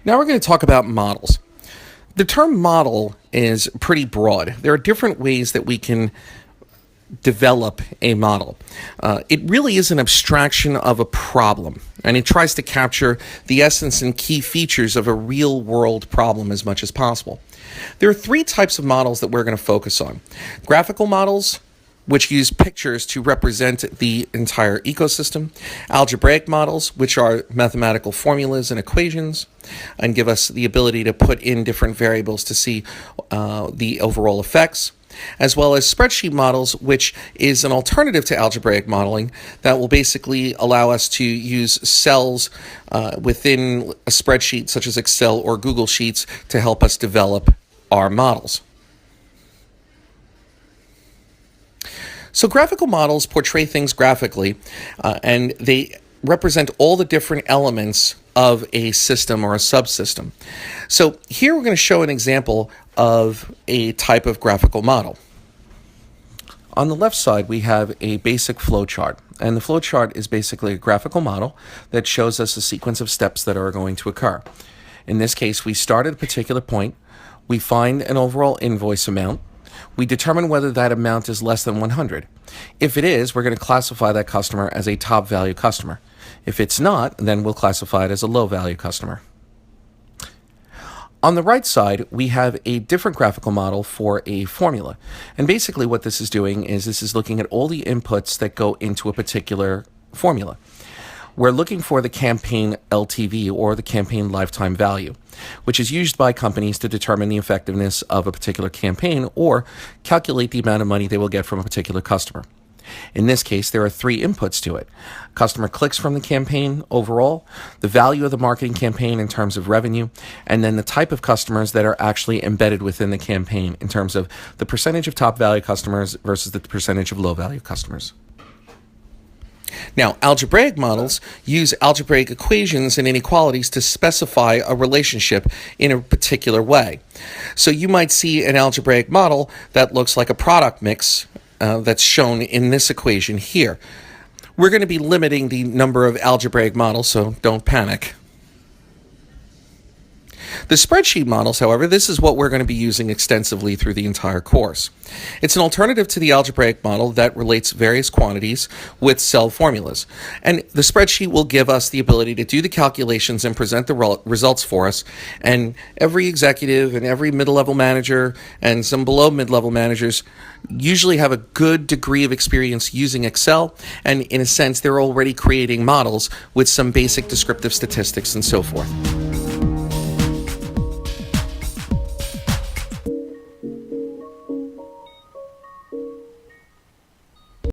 Now we're going to talk about models. The term model is pretty broad. There are different ways that we can develop a model. It really is an abstraction of a problem, and it tries to capture the essence and key features of a real-world problem as much as possible. There are three types of models that we're going to focus on. Graphical models, which use pictures to represent the entire ecosystem. Algebraic models, which are mathematical formulas and equations, and give us the ability to put in different variables to see the overall effects. As well as spreadsheet models, which is an alternative to algebraic modeling that will basically allow us to use cells within a spreadsheet such as Excel or Google Sheets to help us develop our models. So graphical models portray things graphically, and they represent all the different elements of a system or a subsystem. So here we're going to show an example of a type of graphical model. On the left side, we have a basic flow chart, and the flow chart is basically a graphical model that shows us a sequence of steps that are going to occur. In this case, we start at a particular point, we find an overall invoice amount, we determine whether that amount is less than 100. If it is, we're going to classify that customer as a top value customer. If it's not, then we'll classify it as a low value customer. On the right side, we have a different graphical model for a formula. And basically what this is doing is this is looking at all the inputs that go into a particular formula. We're looking for the campaign LTV, or the campaign lifetime value, which is used by companies to determine the effectiveness of a particular campaign or calculate the amount of money they will get from a particular customer. In this case, there are three inputs to it. Customer clicks from the campaign overall, the value of the marketing campaign in terms of revenue, and then the type of customers that are actually embedded within the campaign in terms of the percentage of top value customers versus the percentage of low value customers. Now, algebraic models use algebraic equations and inequalities to specify a relationship in a particular way. So you might see an algebraic model that looks like a product mix that's shown in this equation here. We're going to be limiting the number of algebraic models, so don't panic. The spreadsheet models, however, this is what we're going to be using extensively through the entire course. It's an alternative to the algebraic model that relates various quantities with cell formulas. And the spreadsheet will give us the ability to do the calculations and present the results for us. And every executive and every mid-level manager and some below mid-level managers usually have a good degree of experience using Excel. And in a sense, they're already creating models with some basic descriptive statistics and so forth.